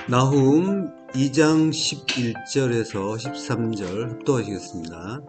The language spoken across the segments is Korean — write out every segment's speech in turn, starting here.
나훔 2장 11절에서 13절 합독하시겠습니다.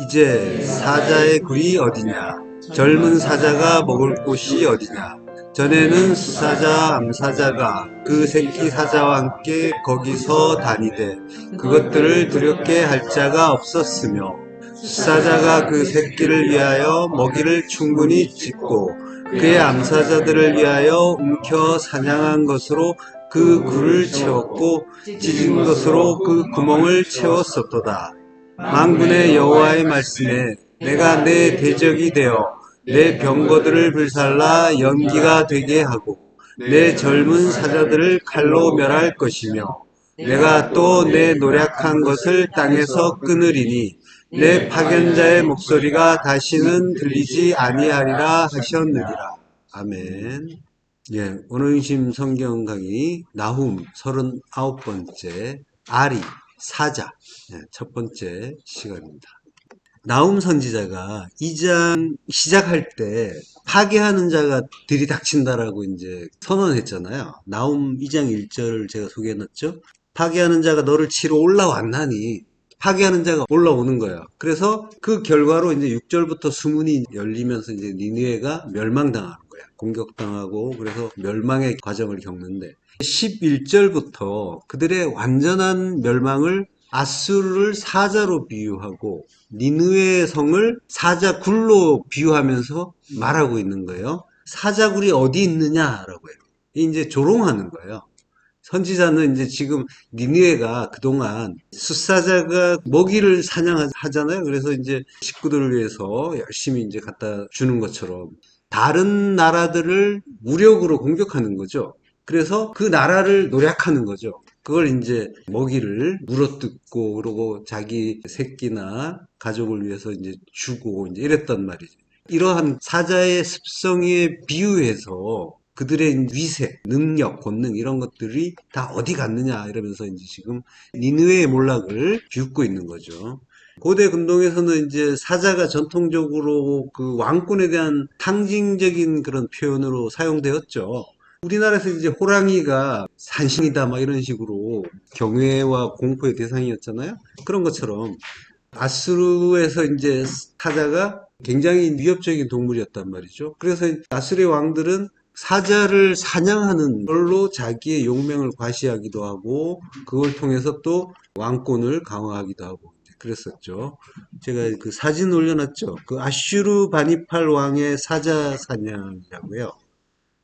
이제 사자의 굴이 어디냐? 젊은 사자가 먹을 곳이 어디냐? 전에는 수사자, 암사자가 그 새끼 사자와 함께 거기서 다니되 그것들을 두렵게 할 자가 없었으며 수사자가 그 새끼를 위하여 먹이를 충분히 찢고 그의 암사자들을 위하여 움켜 사냥한 것으로 그 굴을 채웠고 찢은 것으로 그 구멍을 채웠었도다. 만군의 여호와의 말씀에 내가 내 대적이 되어 내 병거들을 불살라 연기가 되게 하고 내 젊은 사자들을 칼로 멸할 것이며 내가 또 내 노력한 것을 땅에서 끊으리니 내 파견자의 목소리가 다시는 들리지 아니하리라 하셨느니라. 아멘. 예, 오늘 중심 성경 강의 나훔 39번째 아리 사자 첫 번째 시간입니다. 나훔 선지자가 2장 시작할 때 파괴하는 자가 들이닥친다라고 이제 선언했잖아요. 나훔 2장 1절을 제가 소개해놨죠. 파괴하는 자가 너를 치러 올라왔나니 파괴하는 자가 올라오는 거예요. 그래서 그 결과로 이제 6절부터 수문이 열리면서 이제 니느웨가 멸망당하는 거예요. 공격당하고 그래서 멸망의 과정을 겪는데 11절부터 그들의 완전한 멸망을 아수르를 사자로 비유하고 니느웨 성을 사자굴로 비유하면서 말하고 있는 거예요. 사자굴이 어디 있느냐라고 해요. 이제 조롱하는 거예요. 선지자는 이제 지금 니느웨가 그동안 숫사자가 먹이를 사냥하잖아요. 그래서 이제 식구들을 위해서 열심히 이제 갖다 주는 것처럼 다른 나라들을 무력으로 공격하는 거죠. 그래서 그 나라를 노략하는 거죠. 그걸 이제 먹이를 물어뜯고 그러고 자기 새끼나 가족을 위해서 이제 주고 이제 이랬단 말이죠. 이러한 사자의 습성에 비유해서 그들의 위세, 능력, 권능 이런 것들이 다 어디 갔느냐 이러면서 이제 지금 니느웨의 몰락을 비웃고 있는 거죠. 고대 근동에서는 이제 사자가 전통적으로 그 왕권에 대한 상징적인 그런 표현으로 사용되었죠. 우리나라에서 이제 호랑이가 산신이다 막 이런 식으로 경외와 공포의 대상이었잖아요. 그런 것처럼 아수르에서 이제 사자가 굉장히 위협적인 동물이었단 말이죠. 그래서 아수르의 왕들은 사자를 사냥하는 걸로 자기의 용맹을 과시하기도 하고 그걸 통해서 또 왕권을 강화하기도 하고 그랬었죠. 제가 그 사진 올려놨죠. 그 아슈르 바니팔 왕의 사자 사냥이라고요.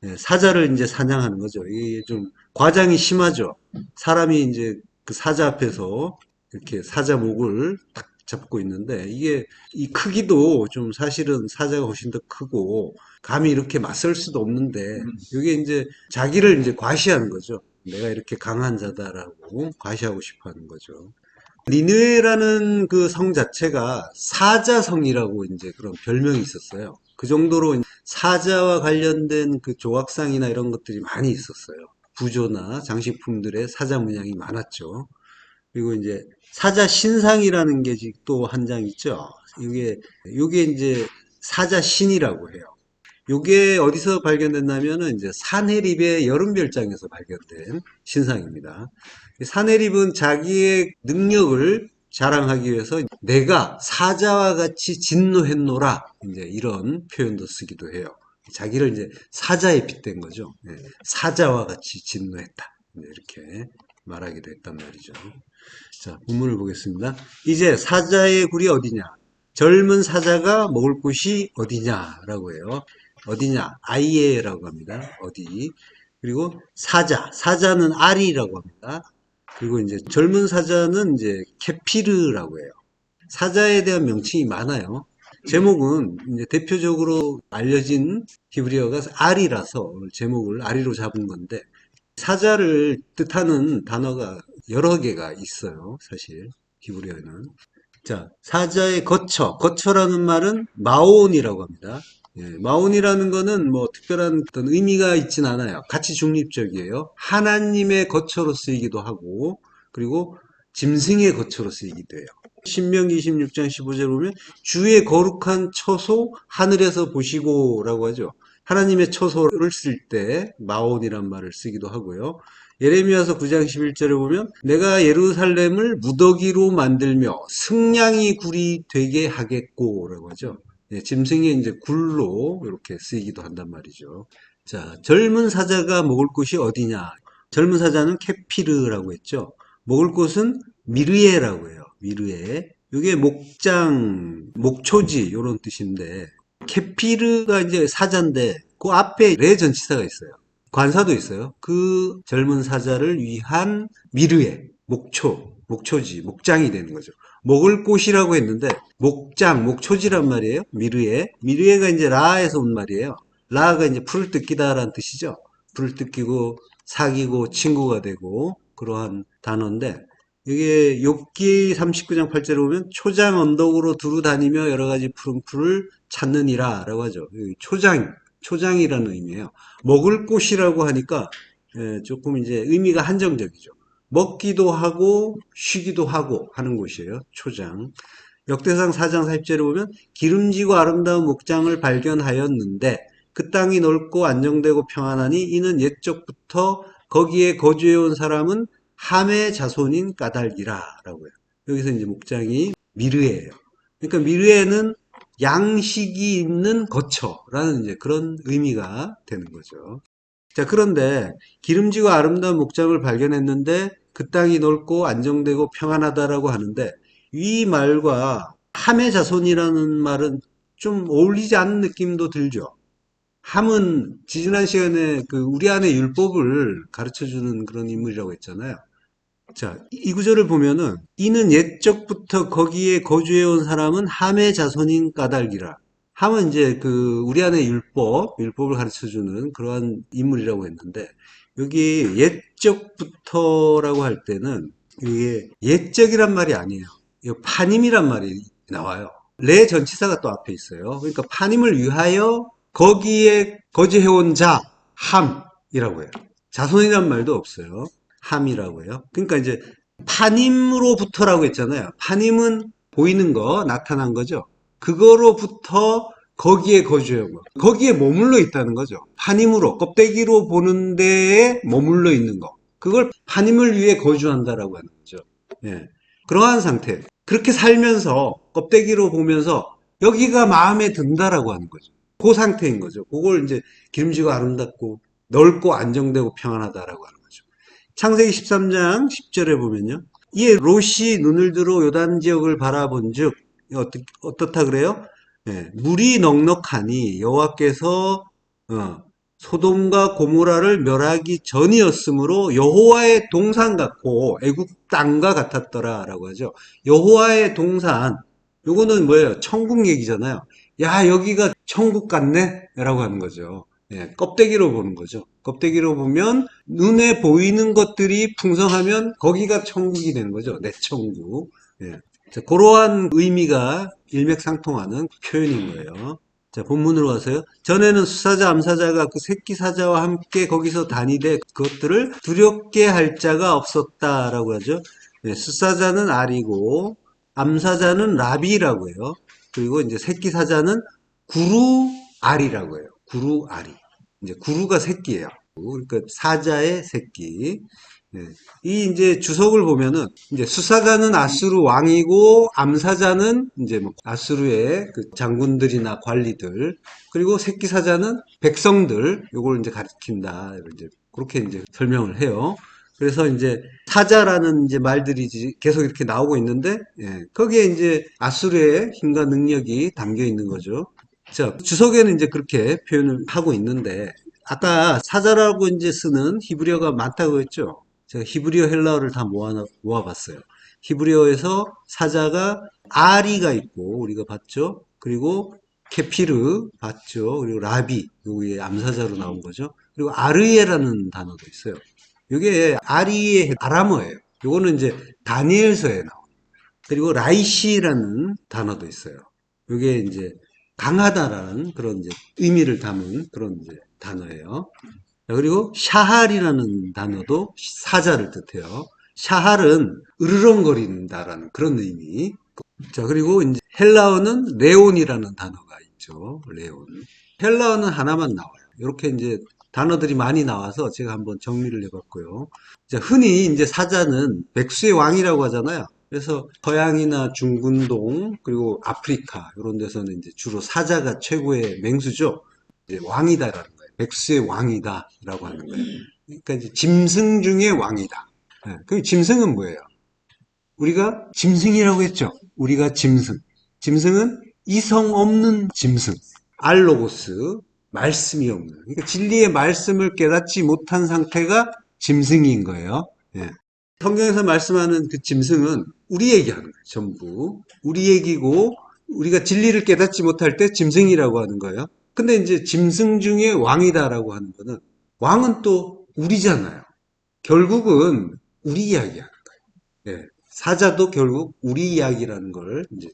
네, 사자를 이제 사냥하는 거죠. 이게 좀 과장이 심하죠. 사람이 이제 그 사자 앞에서 이렇게 사자 목을 딱 잡고 있는데 이게 이 크기도 좀 사실은 사자가 훨씬 더 크고 감히 이렇게 맞설 수도 없는데 이게 이제 자기를 이제 과시하는 거죠. 내가 이렇게 강한 자다라고 과시하고 싶어 하는 거죠. 니느웨라는 그 성 자체가 사자성이라고 이제 그런 별명이 있었어요. 그 정도로 사자와 관련된 그 조각상이나 이런 것들이 많이 있었어요. 부조나 장식품들의 사자 문양이 많았죠. 그리고 이제 사자 신상이라는 게 또 한 장 있죠. 이게 이제 사자 신이라고 해요. 이게 어디서 발견됐냐면은 이제 사네립의 여름별장에서 발견된 신상입니다. 사네립은 자기의 능력을 자랑하기 위해서 내가 사자와 같이 진노했노라 이제 이런 표현도 쓰기도 해요. 자기를 이제 사자에 빗댄 거죠. 사자와 같이 진노했다. 이렇게 말하기도 했단 말이죠. 자, 본문을 보겠습니다. 이제 사자의 굴이 어디냐? 젊은 사자가 먹을 곳이 어디냐라고 해요. 어디냐? 아이에라고 합니다. 어디. 그리고 사자는 아리라고 합니다. 그리고 이제 젊은 사자는 이제 케피르라고 해요. 사자에 대한 명칭이 많아요. 제목은 이제 대표적으로 알려진 히브리어가 아리라서 제목을 아리로 잡은 건데 사자를 뜻하는 단어가 여러 개가 있어요. 사실 히브리어에는. 자, 사자의 거처라는 말은 마온이라고 합니다. 마온이라는 거는 뭐 특별한 어떤 의미가 있진 않아요. 가치 중립적이에요. 하나님의 거처로 쓰이기도 하고, 그리고 짐승의 거처로 쓰이기도 해요. 신명기 26장 15절 보면 주의 거룩한 처소 하늘에서 보시고라고 하죠. 하나님의 처소를 쓸 때 마온이란 말을 쓰기도 하고요. 예레미야서 9장 11절에 보면 내가 예루살렘을 무더기로 만들며 승냥이 굴이 되게 하겠고라고 하죠. 예, 짐승의 이제 굴로 이렇게 쓰이기도 한단 말이죠. 자, 젊은 사자가 먹을 곳이 어디냐? 젊은 사자는 케피르라고 했죠. 먹을 곳은 미르에라고 해요. 미르에. 이게 목장, 목초지 이런 뜻인데 케피르가 이제 사자인데 그 앞에 레 전치사가 있어요. 관사도 있어요. 그 젊은 사자를 위한 미르에, 목초, 목초지, 목장이 되는 거죠. 먹을 곳이라고 했는데 목장, 목초지란 말이에요. 미르에. 미르에가 이제 라에서 온 말이에요. 라가 이제 풀을 뜯기다라는 뜻이죠. 풀을 뜯기고 사귀고 친구가 되고 그러한 단어인데 이게 욥기 39장 8절에 보면 초장 언덕으로 두루 다니며 여러 가지 푸른 풀을 찾느니라 라고 하죠. 초장이라는 의미예요. 먹을 곳이라고 하니까 조금 이제 의미가 한정적이죠. 먹기도 하고 쉬기도 하고 하는 곳이에요. 초장. 역대상 4장 40절에 보면 기름지고 아름다운 목장을 발견하였는데 그 땅이 넓고 안정되고 평안하니 이는 옛적부터 거기에 거주해온 사람은 함의 자손인 까닭이라 라고 해요. 여기서 이제 목장이 미르에예요. 그러니까 미르에는 양식이 있는 거처라는 이제 그런 의미가 되는 거죠. 자, 그런데 기름지고 아름다운 목장을 발견했는데 그 땅이 넓고 안정되고 평안하다라고 하는데 이 말과 함의 자손이라는 말은 좀 어울리지 않는 느낌도 들죠. 함은 지난 시간에 그 우리 안의 율법을 가르쳐 주는 그런 인물이라고 했잖아요. 자, 이 구절을 보면은 이는 옛적부터 거기에 거주해온 사람은 함의 자손인 까닭이라. 함은 이제 그 우리 안의 율법을 가르쳐 주는 그러한 인물이라고 했는데 여기 옛적부터라고 할 때는 이게 옛적이란 말이 아니에요. 이거 파님이란 말이 나와요. 레 전치사가 또 앞에 있어요. 그러니까 파님을 위하여 거기에 거주해온 자, 함이라고 해요. 자손이란 말도 없어요. 함이라고 해요. 그러니까 이제 파님으로부터라고 했잖아요. 파님은 보이는 거, 나타난 거죠. 그거로부터 거기에 거주해온 거. 거기에 머물러 있다는 거죠. 파님으로, 껍데기로 보는 데에 머물러 있는 거. 그걸 파님을 위해 거주한다라고 하는 거죠. 예. 그러한 상태. 그렇게 살면서 껍데기로 보면서 여기가 마음에 든다라고 하는 거죠. 그 상태인 거죠. 그걸 이제 기름지고 아름답고 넓고 안정되고 평안하다라고 하는 거죠. 창세기 13장 10절에 보면요. 이에 롯이 눈을 들어 요단 지역을 바라본즉 어떻다 그래요? 예, 물이 넉넉하니 여호와께서 소돔과 고모라를 멸하기 전이었으므로 여호와의 동산 같고 애굽 땅과 같았더라라고 하죠. 여호와의 동산 요거는 뭐예요? 천국 얘기잖아요. 야, 여기가 천국 같네? 라고 하는 거죠. 예, 껍데기로 보는 거죠. 껍데기로 보면 눈에 보이는 것들이 풍성하면 거기가 천국이 되는 거죠. 내 천국. 예. 자, 그러한 의미가 일맥상통하는 표현인 거예요. 자, 본문으로 가서요. 전에는 수사자, 암사자가 그 새끼 사자와 함께 거기서 다니되 그것들을 두렵게 할 자가 없었다라고 하죠. 예, 수사자는 알이고 암사자는 라비라고 해요. 그리고 이제 새끼 사자는 구루알이라고 해요. 구루알이. 이제 구루가 새끼예요. 그러니까 사자의 새끼. 예. 이 이제 주석을 보면은 이제 수사자는 아수르 왕이고 암사자는 이제 뭐 아수르의 그 장군들이나 관리들 그리고 새끼 사자는 백성들 요걸 이제 가리킨다 이제 그렇게 이제 설명을 해요. 그래서 이제 사자라는 이제 말들이 계속 이렇게 나오고 있는데 예, 거기에 이제 아수르의 힘과 능력이 담겨 있는 거죠. 자, 주석에는 이제 그렇게 표현을 하고 있는데 아까 사자라고 이제 쓰는 히브리어가 많다고 했죠. 제가 히브리어 헬라어를 다 모아봤어요. 히브리어에서 사자가 아리가 있고 우리가 봤죠. 그리고 케피르 봤죠. 그리고 라비 여기에 암사자로 나온 거죠. 그리고 아르에라는 단어도 있어요. 이게 아리의 아람어예요. 요거는 이제 다니엘서에 나와요. 그리고 라이시라는 단어도 있어요. 이게 이제 강하다라는 그런 이제 의미를 담은 그런 이제 단어예요. 그리고 샤할이라는 단어도 사자를 뜻해요. 샤할은 으르렁거린다라는 그런 의미. 자, 그리고 이제 헬라어는 레온이라는 단어가 있죠. 레온. 헬라어는 하나만 나와요. 이렇게 이제 단어들이 많이 나와서 제가 한번 정리를 해봤고요. 자, 흔히 이제 사자는 백수의 왕이라고 하잖아요. 그래서 서양이나 중근동 그리고 아프리카 이런 데서는 이제 주로 사자가 최고의 맹수죠. 이제 왕이다라는 거예요. 백수의 왕이다라고 하는 거예요. 그러니까 이제 짐승 중의 왕이다. 네, 그 짐승은 뭐예요? 우리가 짐승이라고 했죠. 우리가 짐승. 짐승은 이성 없는 짐승. 알로고스, 말씀이 없는. 그러니까 진리의 말씀을 깨닫지 못한 상태가 짐승인 거예요. 예. 성경에서 말씀하는 그 짐승은 우리 얘기하는 거예요. 전부. 우리 얘기고 우리가 진리를 깨닫지 못할 때 짐승이라고 하는 거예요. 근데 이제 짐승 중에 왕이다라고 하는 거는 왕은 또 우리잖아요. 결국은 우리 이야기하는 거예요. 예. 사자도 결국 우리 이야기라는 걸 이제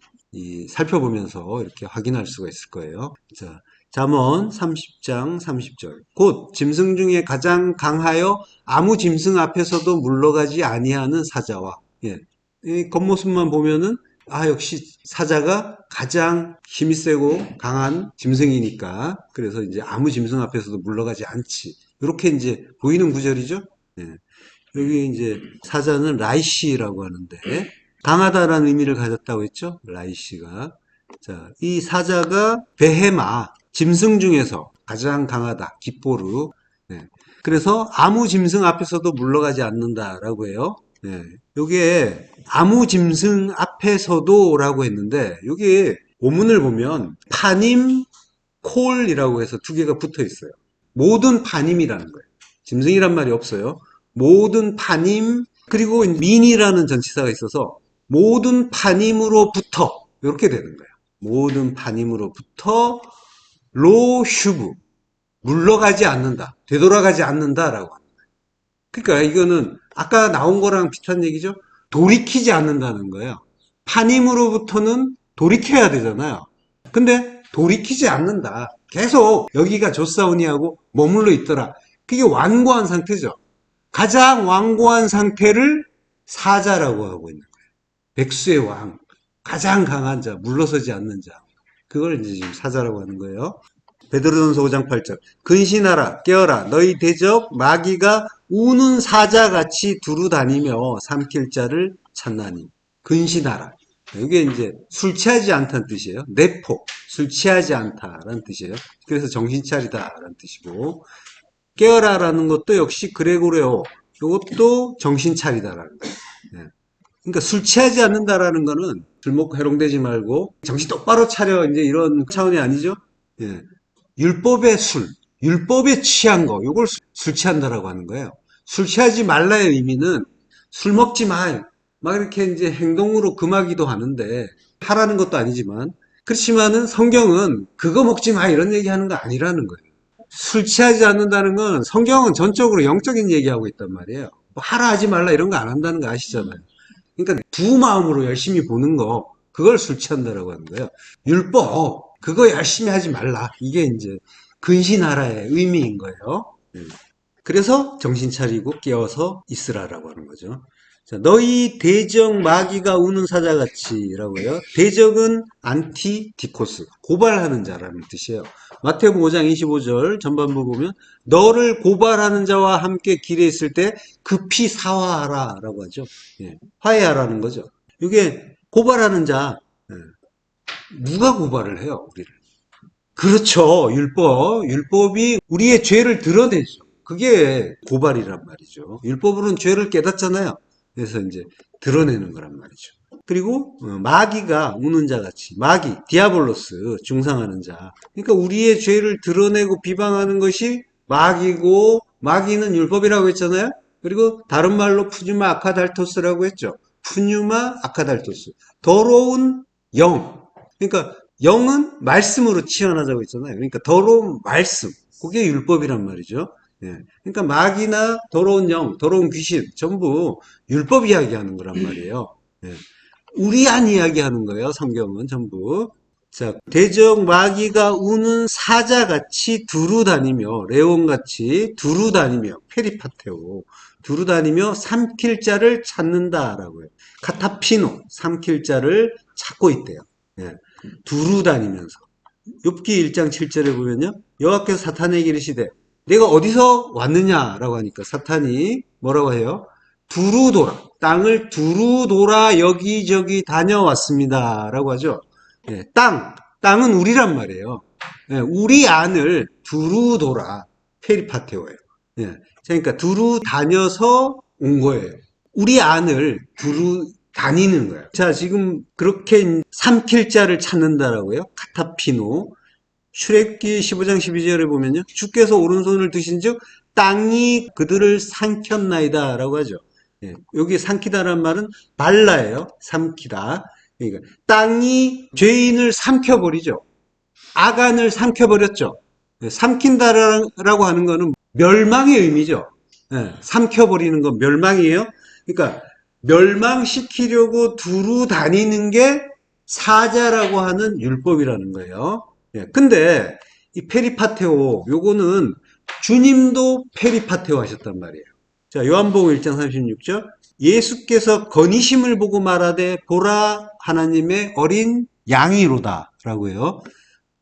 살펴보면서 이렇게 확인할 수가 있을 거예요. 자, 잠언 30장 30절. 곧 짐승 중에 가장 강하여 아무 짐승 앞에서도 물러가지 아니하는 사자와, 예. 이 겉모습만 보면은 역시 사자가 가장 힘이 세고 강한 짐승이니까 그래서 이제 아무 짐승 앞에서도 물러가지 않지. 이렇게 이제 보이는 구절이죠. 예. 여기 이제 사자는 라이시라고 하는데 강하다라는 의미를 가졌다고 했죠. 라이시가. 자, 이 사자가 베헤마 짐승 중에서 가장 강하다. 깃보르. 네. 그래서 아무 짐승 앞에서도 물러가지 않는다라고 해요. 네. 요게 아무 짐승 앞에서도라고 했는데 요게 원문을 보면 파님 콜이라고 해서 두 개가 붙어 있어요. 모든 파님이라는 거예요. 짐승이란 말이 없어요. 모든 파님 그리고 민이라는 전치사가 있어서 모든 파님으로부터 이렇게 되는 거예요. 모든 파님으로부터 로슈브 물러가지 않는다. 되돌아가지 않는다라고 합니다. 그러니까 이거는 아까 나온 거랑 비슷한 얘기죠. 돌이키지 않는다는 거예요. 파님으로부터는 돌이켜야 되잖아요. 근데 돌이키지 않는다. 계속 여기가 조사오니하고 머물러 있더라. 그게 완고한 상태죠. 가장 완고한 상태를 사자라고 하고 있는 거예요. 백수의 왕, 가장 강한 자, 물러서지 않는 자. 그걸 이제 지금 사자라고 하는 거예요. 베드로전서 5장 8절. 근신하라, 깨어라, 너희 대적 마귀가 우는 사자같이 두루 다니며 삼킬 자를 찾나니. 근신하라. 이게 이제 술 취하지 않다는 뜻이에요. 내포, 술 취하지 않다라는 뜻이에요. 그래서 정신 차리다라는 뜻이고, 깨어라라는 것도 역시 그레고레오. 이것도 정신 차리다라는 거예요. 예. 그러니까 술 취하지 않는다라는 거는 술 먹고 해롱되지 말고 정신 똑바로 차려 이제 이런 차원이 아니죠. 예. 율법의 술, 율법에 취한 거, 이걸 술 취한다라고 하는 거예요. 술 취하지 말라의 의미는 술 먹지 마. 막 이렇게 이제 행동으로 금하기도 하는데 하라는 것도 아니지만 그렇지만은 성경은 그거 먹지 마 이런 얘기하는 거 아니라는 거예요. 술 취하지 않는다는 건 성경은 전적으로 영적인 얘기하고 있단 말이에요. 뭐 하라 하지 말라 이런 거 안 한다는 거 아시잖아요. 그러니까 두 마음으로 열심히 보는 거 그걸 술 취한다라고 하는 거예요. 율법 그거 열심히 하지 말라. 이게 이제 근신하라의 의미인 거예요. 그래서 정신 차리고 깨어서 있으라라고 하는 거죠. 자, 너희 대적 마귀가 우는 사자같이라고 해요. 대적은 안티디코스, 고발하는 자라는 뜻이에요. 마태복음 5장 25절 전반부 보면 너를 고발하는 자와 함께 길에 있을 때 급히 사화하라라고 하죠. 예, 화해하라는 거죠. 이게 고발하는 자, 누가 고발을 해요, 우리를? 그렇죠. 율법이 우리의 죄를 드러내죠. 그게 고발이란 말이죠. 율법으로는 죄를 깨닫잖아요. 그래서 이제 드러내는 거란 말이죠. 그리고 마귀가 우는 자 같이 마귀, 디아볼로스, 중상하는 자. 그러니까 우리의 죄를 드러내고 비방하는 것이 마귀고 마귀는 율법이라고 했잖아요. 그리고 다른 말로 푸뉴마 아카달토스라고 했죠. 푸뉴마 아카달토스. 더러운 영. 그러니까 영은 말씀으로 치환하자고 했잖아요. 그러니까 더러운 말씀. 그게 율법이란 말이죠. 예. 그러니까 마귀나 더러운 영, 더러운 귀신 전부 율법 이야기하는 거란 말이에요. 예. 우리안 이야기하는 거예요. 성경은 전부. 자, 대적 마귀가 우는 사자같이 두루 다니며 레온같이 두루 다니며 페리파테오 두루 다니며 삼킬 자를 찾는다라고 해요. 카타피노 삼킬 자를 찾고 있대요. 예. 두루 다니면서 욥기 1장 7절에 보면요. 여호와께서 사탄에게 이르시되 내가 어디서 왔느냐라고 하니까 사탄이 뭐라고 해요? 두루 돌아. 땅을 두루 돌아 여기저기 다녀왔습니다. 라고 하죠. 예, 땅은 우리란 말이에요. 예, 우리 안을 두루 돌아. 페리파테오예요. 예, 그러니까 두루 다녀서 온 거예요. 우리 안을 두루 다니는 거예요. 자, 지금 그렇게 삼킬 자를 찾는다라고요. 카타피노. 출애굽기 15장 12절에 보면요. 주께서 오른손을 드신즉 땅이 그들을 삼켰나이다 라고 하죠. 예, 여기 삼키다라는 말은 발라예요. 삼키다. 그러니까 땅이 죄인을 삼켜버리죠. 아간을 삼켜버렸죠. 예, 삼킨다라고 하는 거는 멸망의 의미죠. 예, 삼켜버리는 건 멸망이에요. 그러니까 멸망시키려고 두루 다니는 게 사자라고 하는 율법이라는 거예요. 예, 근데 이 페리파테오 요거는 주님도 페리파테오 하셨단 말이에요. 자, 요한복음 1장 36절. 예수께서 건의심을 보고 말하되 보라 하나님의 어린 양이로다 라고요.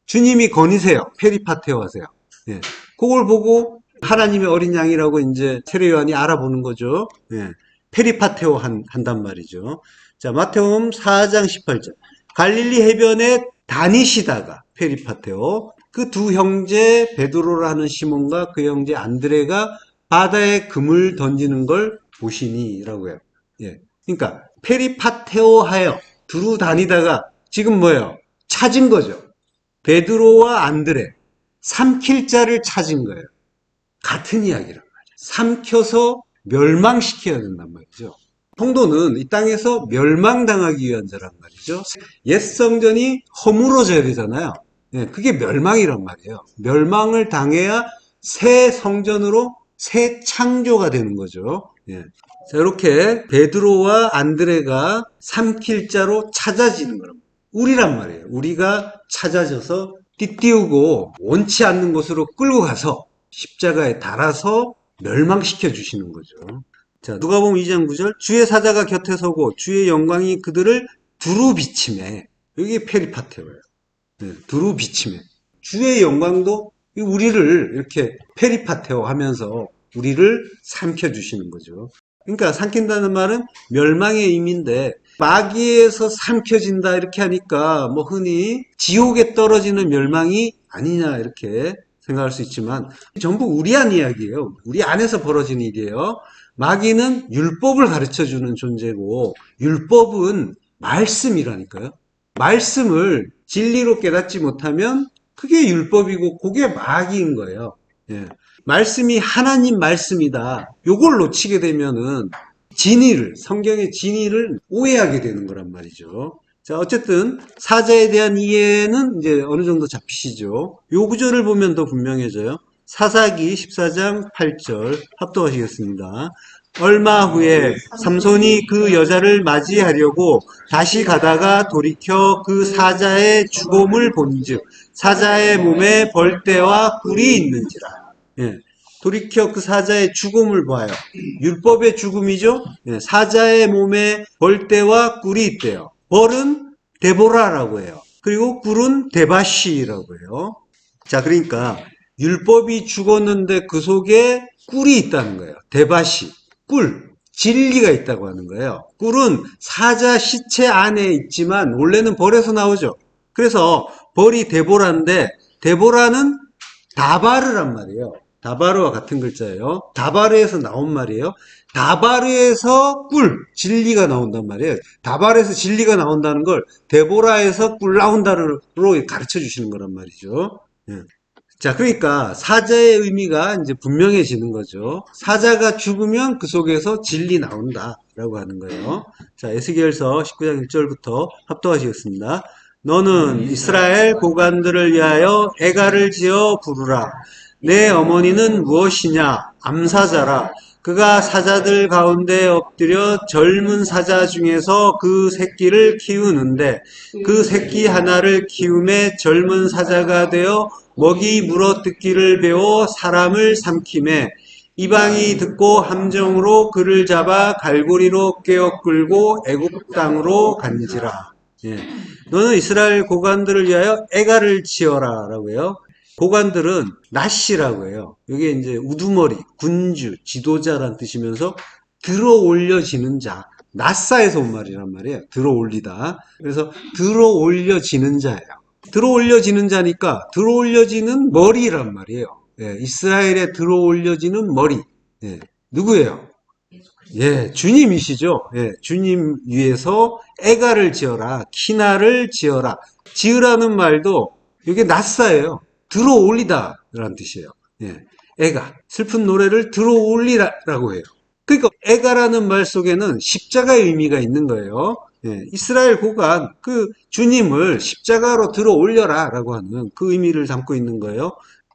주님이 건의세요. 페리파테오 하세요. 예. 그걸 보고 하나님의 어린 양이라고 이제 세례 요한이 알아보는 거죠. 예. 페리파테오 한단 말이죠. 자, 마태복음 4장 18절. 갈릴리 해변에 다니시다가 페리파테오 그 두 형제 베드로라는 시몬과 그 형제 안드레가 바다에 금을 던지는 걸 보시니라고 해요. 예. 그러니까 페리파테오 하여 두루 다니다가 지금 뭐예요? 찾은 거죠. 베드로와 안드레 삼킬 자를 찾은 거예요. 같은 이야기란 말이에요. 삼켜서 멸망시켜야 된단 말이죠. 성도는 이 땅에서 멸망당하기 위한 자란 말이죠. 옛 성전이 허물어져야 되잖아요. 예, 그게 멸망이란 말이에요. 멸망을 당해야 새 성전으로 새 창조가 되는 거죠. 예. 자, 이렇게 베드로와 안드레가 삼킬 자로 찾아지는 거란 말이에요. 우리란 말이에요. 우리가 찾아져서 띠띠우고 원치 않는 곳으로 끌고 가서 십자가에 달아서 멸망시켜 주시는 거죠. 자, 누가복음 2장 9절. 주의 사자가 곁에 서고 주의 영광이 그들을 두루 비치매. 여기 페리파테오예요. 네, 두루 비치매. 주의 영광도 우리를 이렇게 페리파테오 하면서 우리를 삼켜 주시는 거죠. 그러니까 삼킨다는 말은 멸망의 의미인데 마귀에서 삼켜진다 이렇게 하니까 뭐 흔히 지옥에 떨어지는 멸망이 아니냐 이렇게 생각할 수 있지만 전부 우리 안 이야기예요. 우리 안에서 벌어진 일이에요. 마귀는 율법을 가르쳐주는 존재고 율법은 말씀이라니까요. 말씀을 진리로 깨닫지 못하면 그게 율법이고 그게 마귀인 거예요. 예. 말씀이 하나님 말씀이다. 요걸 놓치게 되면은 성경의 진리를 오해하게 되는 거란 말이죠. 자, 어쨌든 사자에 대한 이해는 이제 어느 정도 잡히시죠. 요 구절을 보면 더 분명해져요. 사사기 14장 8절 합독하시겠습니다. 얼마 후에 삼손이 그 여자를 맞이하려고 다시 가다가 돌이켜 그 사자의 죽음을 본즉 사자의 몸에 벌떼와 꿀이 있는지라. 예, 돌이켜 그 사자의 죽음을 봐요. 율법의 죽음이죠. 예, 사자의 몸에 벌떼와 꿀이 있대요. 벌은 데보라라고 해요. 그리고 꿀은 데바시라고 해요. 자, 그러니까 율법이 죽었는데 그 속에 꿀이 있다는 거예요. 데바시, 꿀, 진리가 있다고 하는 거예요. 꿀은 사자 시체 안에 있지만 원래는 벌에서 나오죠. 그래서 벌이 데보라인데 데보라는 다바르란 말이에요. 다바르와 같은 글자예요. 다바르에서 나온 말이에요. 다바르에서 꿀, 진리가 나온단 말이에요. 다바르에서 진리가 나온다는 걸 데보라에서 꿀 나온다로 가르쳐 주시는 거란 말이죠. 예. 자, 그러니까 사자의 의미가 이제 분명해지는 거죠. 사자가 죽으면 그 속에서 진리 나온다라고 하는 거예요. 자, 에스겔서 19장 1절부터 합독하시겠습니다. 너는 이스라엘 고관들을 위하여 애가를 지어 부르라. 내 어머니는 무엇이냐? 암사자라. 그가 사자들 가운데 엎드려 젊은 사자 중에서 그 새끼를 키우는데 그 새끼 하나를 키움에 젊은 사자가 되어 먹이 물어뜯기를 배워 사람을 삼키매 이방이 듣고 함정으로 그를 잡아 갈고리로 꿰어 끌고 애굽 땅으로 간지라. 예. 너는 이스라엘 고관들을 위하여 애가를 지어라 라고 해요. 고관들은 낫시라고 해요. 이게 이제 우두머리, 군주, 지도자란 뜻이면서 들어 올려지는 자. 낫사에서 온 말이란 말이에요. 들어 올리다. 그래서 들어 올려지는 자예요. 들어 올려지는 자니까 들어 올려지는 머리란 말이에요. 예, 이스라엘에 들어 올려지는 머리. 예, 누구예요? 예, 주님이시죠. 예, 주님 위해서 애가를 지어라, 키나를 지어라. 지으라는 말도 이게 낫사예요. 들어 올리다라는 뜻이에요. 예, 애가 슬픈 노래를 들어 올리라라고 해요. 그러니까 애가라는 말 속에는 십자가의 의미가 있는 거예요. 예, 이스라엘 고관 그 주님을 십자가로 들어 올려라라고 하는 그 의미를 담고 있는 거예요.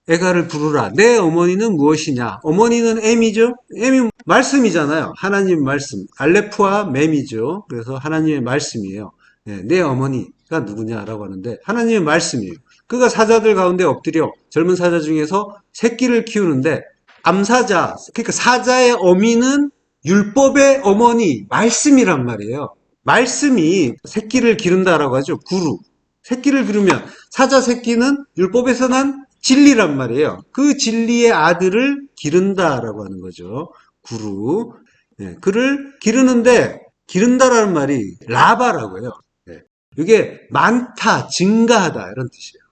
애가를 부르라. 내 어머니는 무엇이냐? 어머니는 M이죠. M이 말씀이잖아요. 하나님 말씀. 알레프와 mem이죠. 그래서 하나님의 말씀이에요. 예, 내 어머니가 누구냐라고 하는데 하나님의 말씀이에요. 그가 사자들 가운데 엎드려 젊은 사자 중에서 새끼를 키우는데 암사자, 그러니까 사자의 어미는 율법의 어머니, 말씀이란 말이에요. 말씀이 새끼를 기른다라고 하죠. 구루. 새끼를 기르면 사자 새끼는 율법에서 난 진리란 말이에요. 그 진리의 아들을 기른다라고 하는 거죠. 구루. 예, 그를 기르는데 기른다라는 말이 라바라고 해요. 예, 이게 많다, 증가하다 이런 뜻이에요.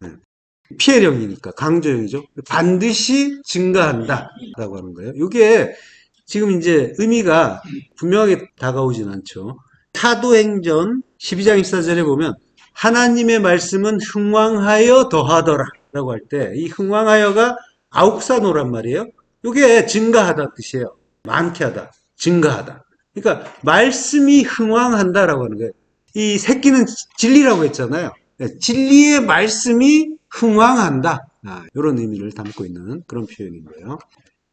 예, 피해령이니까 강조형이죠. 반드시 증가한다라고 하는 거예요. 이게 지금 이제 의미가 분명하게 다가오진 않죠. 사도행전 12장 14절에 보면 하나님의 말씀은 흥왕하여 더하더라 라고 할 때 이 흥왕하여가 아욱사노란 말이에요. 이게 증가하다 뜻이에요. 많게 하다, 증가하다. 그러니까 말씀이 흥왕한다라고 하는 거예요. 이 새끼는 진리라고 했잖아요. 진리의 말씀이 흥왕한다. 이런 의미를 담고 있는 그런 표현인 거예요.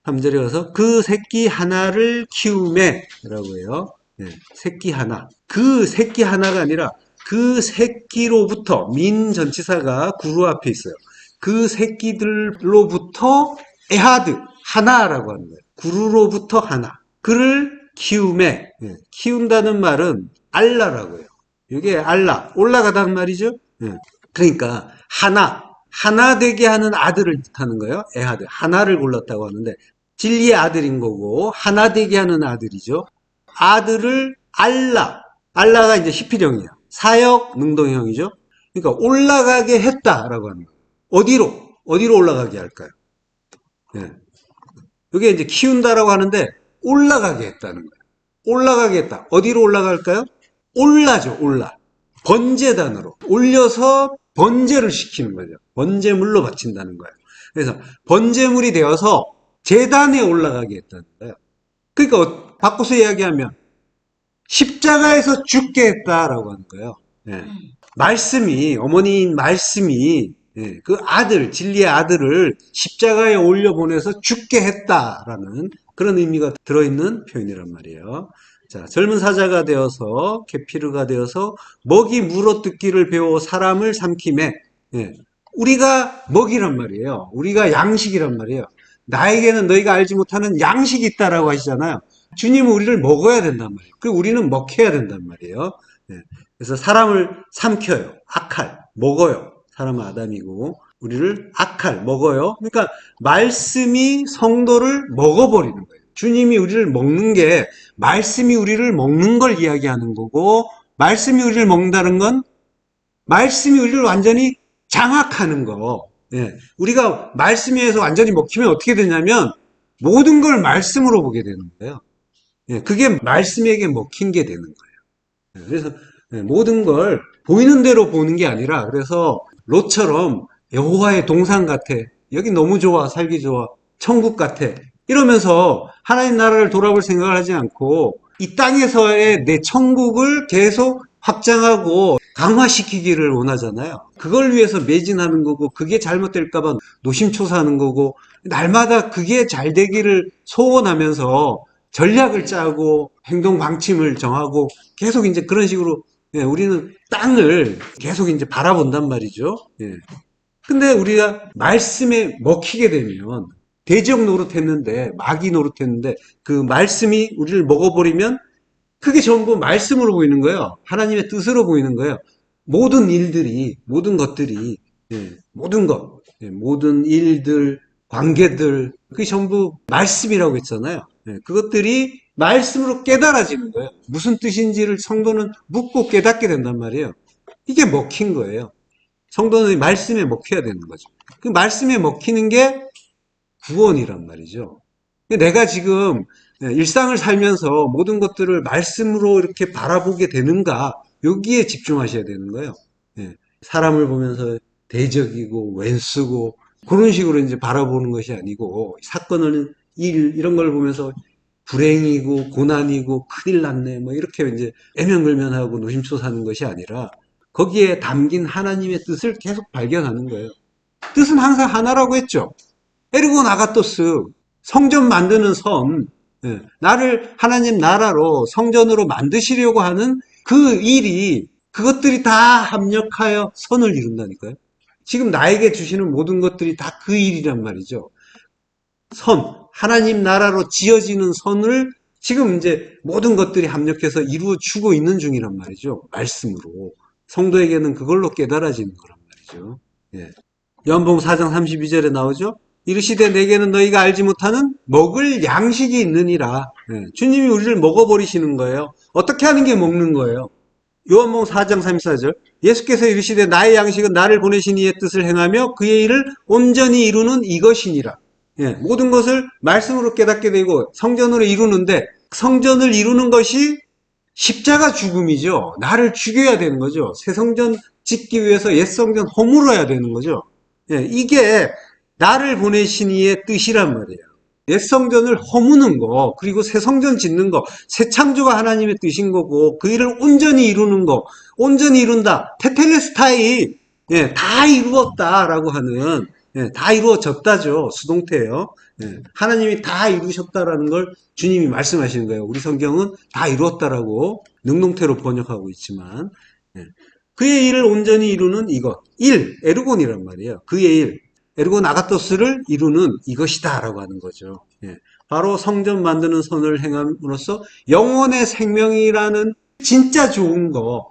3절에 가서 그 새끼 하나를 키우매 라고 해요. 네, 새끼 하나. 그 새끼 하나가 아니라 그 새끼로부터 민 전치사가 구루 앞에 있어요. 그 새끼들로부터 에하드 하나라고 하는 거예요. 구루로부터 하나. 그를 키우매. 네, 키운다는 말은 알라라고 해요. 이게 알라 올라가다는 말이죠. 네, 그러니까 하나 되게 하는 아들을 뜻하는 거예요. 에하드 하나를 골랐다고 하는데 진리의 아들인 거고 하나 되게 하는 아들이죠. 아들을 알라가 이제 히필형이에요. 사역 능동형이죠. 그러니까 올라가게 했다라고 하는 거예요. 어디로 올라가게 할까요? 네. 이게 이제 키운다라고 하는데 올라가게 했다는 거예요. 올라가게 했다. 어디로 올라갈까요? 올라죠, 올라. 번제단으로 올려서 번제를 시키는 거죠. 번제물로 바친다는 거예요. 그래서 번제물이 되어서 제단에 올라가게 했다는 거예요. 그러니까 바꿔서 이야기하면 십자가에서 죽게 했다라고 하는 거예요. 예. 말씀이 어머니인 말씀이 예, 그 아들 진리의 아들을 십자가에 올려보내서 죽게 했다라는 그런 의미가 들어있는 표현이란 말이에요. 자, 젊은 사자가 되어서 케피르가 되어서 먹이 물어뜯기를 배워 사람을 삼킴에 예, 우리가 먹이란 말이에요. 우리가 양식이란 말이에요. 나에게는 너희가 알지 못하는 양식이 있다라고 하시잖아요. 주님은 우리를 먹어야 된단 말이에요. 그리고 우리는 먹혀야 된단 말이에요. 예, 그래서 사람을 삼켜요. 아칼, 먹어요. 사람은 아담이고 우리를 아칼, 먹어요. 그러니까 말씀이 성도를 먹어버리는 거예요. 주님이 우리를 먹는 게 말씀이 우리를 먹는 걸 이야기하는 거고 말씀이 우리를 먹는다는 건 말씀이 우리를 완전히 장악하는 거. 예, 우리가 말씀에 의해서 완전히 먹히면 어떻게 되냐면 모든 걸 말씀으로 보게 되는 거예요. 예, 그게 말씀에게 먹힌 게 되는 거예요. 예, 그래서 모든 걸 보이는 대로 보는 게 아니라 그래서 롯처럼 여호와의 동산 같아. 여기 너무 좋아. 살기 좋아. 천국 같아. 이러면서 하나님 나라를 돌아볼 생각을 하지 않고 이 땅에서의 내 천국을 계속 확장하고 강화시키기를 원하잖아요. 그걸 위해서 매진하는 거고 그게 잘못될까봐 노심초사하는 거고 날마다 그게 잘 되기를 소원하면서 전략을 짜고 행동 방침을 정하고 계속 이제 그런 식으로 예, 우리는 땅을 계속 이제 바라본단 말이죠. 예. 근데 우리가 말씀에 먹히게 되면 대적 노릇했는데 마귀 노릇했는데 그 말씀이 우리를 먹어버리면 그게 전부 말씀으로 보이는 거예요. 하나님의 뜻으로 보이는 거예요. 모든 일들이 모든 것들이 예, 모든 것 모든 일들, 관계들, 그게 전부 말씀이라고 했잖아요. 그것들이 말씀으로 깨달아지는 거예요. 무슨 뜻인지를 성도는 묻고 깨닫게 된단 말이에요. 이게 먹힌 거예요. 성도는 말씀에 먹혀야 되는 거죠. 그 말씀에 먹히는 게 구원이란 말이죠. 내가 지금 일상을 살면서 모든 것들을 말씀으로 이렇게 바라보게 되는가, 여기에 집중하셔야 되는 거예요. 사람을 보면서 대적이고 왼수고 그런 식으로 이제 바라보는 것이 아니고, 사건을 이런 걸 보면서 불행이고 고난이고 큰일 났네 뭐 이렇게 이제 애면글면하고 노심초사하는 것이 아니라, 거기에 담긴 하나님의 뜻을 계속 발견하는 거예요. 뜻은 항상 하나라고 했죠. 에르곤 아가토스, 성전 만드는 선, 나를 하나님 나라로 성전으로 만드시려고 하는 그 일이, 그것들이 다 합력하여 선을 이룬다니까요. 지금 나에게 주시는 모든 것들이 다 그 일이란 말이죠. 선, 하나님 나라로 지어지는 선을 지금 이제 모든 것들이 합력해서 이루어 주고 있는 중이란 말이죠. 말씀으로. 성도에게는 그걸로 깨달아지는 거란 말이죠. 예. 요한복음 4장 32절에 나오죠. 이르시되 내게는 너희가 알지 못하는 먹을 양식이 있느니라. 주님이 우리를 먹어버리시는 거예요. 어떻게 하는 게 먹는 거예요? 요한복음 4장 34절. 예수께서 이르시되 나의 양식은 나를 보내신 이의 뜻을 행하며 그의 일을 온전히 이루는 이것이니라. 모든 것을 말씀으로 깨닫게 되고 성전으로 이루는데, 성전을 이루는 것이 십자가 죽음이죠. 나를 죽여야 되는 거죠. 새 성전 짓기 위해서 옛 성전 허물어야 되는 거죠. 이게 나를 보내신 이의 뜻이란 말이에요. 옛 성전을 허무는 거, 그리고 새 성전 짓는 거, 새 창조가 하나님의 뜻인 거고, 그 일을 온전히 이루는 거, 온전히 이룬다. 테텔레스타이, 다 이루었다라고 하는, 다 이루어졌다죠. 수동태예요. 하나님이 다 이루셨다라는 걸 주님이 말씀하시는 거예요. 우리 성경은 다 이루었다라고 능동태로 번역하고 있지만, 그의 일을 온전히 이루는 이것, 에르곤이란 말이에요. 그의 일, 에르곤 아가토스를 이루는 이것이다 라고 하는 거죠. 바로 성전 만드는 선을 행함으로써 영혼의 생명이라는 진짜 좋은 거,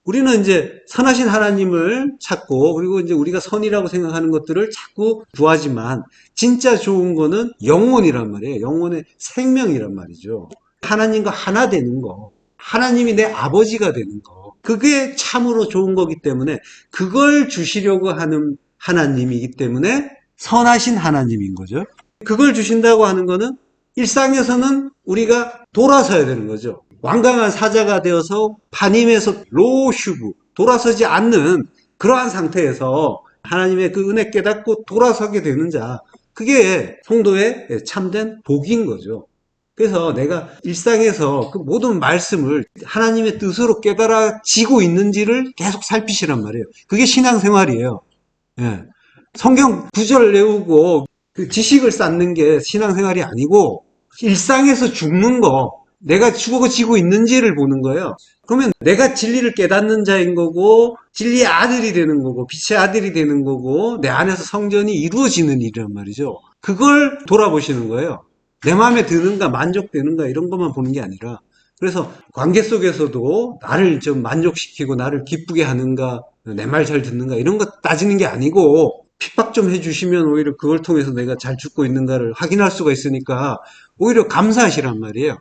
우리는 이제 선하신 하나님을 찾고, 그리고 이제 우리가 선이라고 생각하는 것들을 자꾸 구하지만, 진짜 좋은 거는 영혼이란 말이에요. 영혼의 생명이란 말이죠. 하나님과 하나 되는 거, 하나님이 내 아버지가 되는 거, 그게 참으로 좋은 거기 때문에 그걸 주시려고 하는 하나님이기 때문에 선하신 하나님인 거죠. 그걸 주신다고 하는 거는 일상에서는 우리가 돌아서야 되는 거죠. 완강한 사자가 되어서 파님에서 로슈브, 돌아서지 않는 그러한 상태에서 하나님의 그 은혜 깨닫고 돌아서게 되는 자, 그게 성도의 참된 복인 거죠. 그래서 내가 일상에서 그 모든 말씀을 하나님의 뜻으로 깨달아지고 있는지를 계속 살피시란 말이에요. 그게 신앙생활이에요. 성경 구절 외우고 그 지식을 쌓는 게 신앙생활이 아니고, 일상에서 죽는 거, 내가 죽어지고 있는지를 보는 거예요. 그러면 내가 진리를 깨닫는 자인 거고, 진리의 아들이 되는 거고, 빛의 아들이 되는 거고, 내 안에서 성전이 이루어지는 일이란 말이죠. 그걸 돌아보시는 거예요. 내 마음에 드는가, 만족되는가, 이런 것만 보는 게 아니라, 그래서 관계 속에서도 나를 좀 만족시키고 나를 기쁘게 하는가, 내 말 잘 듣는가, 이런 거 따지는 게 아니고, 핍박 좀 해주시면 오히려 그걸 통해서 내가 잘 죽고 있는가를 확인할 수가 있으니까 오히려 감사하시란 말이에요.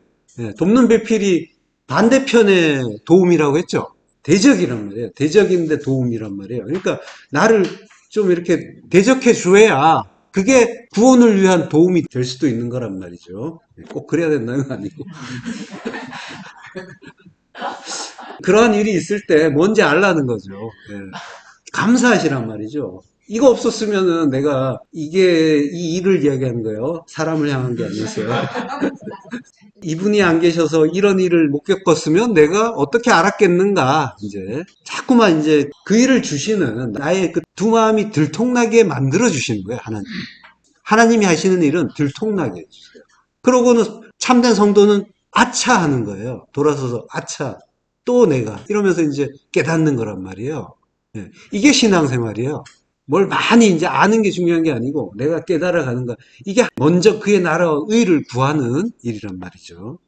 돕는 배필이 반대편의 도움이라고 했죠. 대적이란 말이에요. 대적인데 도움이란 말이에요. 그러니까 나를 좀 이렇게 대적해 줘야 그게 구원을 위한 도움이 될 수도 있는 거란 말이죠. 꼭 그래야 된다는 건 아니고. 그러한 일이 있을 때 뭔지 알라는 거죠. 감사하시란 말이죠. 이거 없었으면은 내가 이 일을 이야기하는 거예요. 사람을 향한 게 아니었어요. 이분이 안 계셔서 이런 일을 못 겪었으면 내가 어떻게 알았겠는가. 이제 자꾸만 이제 그 일을 주시는 나의 그 두 마음이 들통나게 만들어 주시는 거예요. 하나님이 하시는 일은 들통나게 해주세요. 그러고는 참된 성도는 아차 하는 거예요. 돌아서서 아차, 또 내가 이러면서 이제 깨닫는 거란 말이에요. 이게 신앙생활이에요. 뭘 많이 이제 아는 게 중요한 게 아니고 내가 깨달아가는 거, 이게 먼저 그의 나라와 의를 구하는 일이란 말이죠.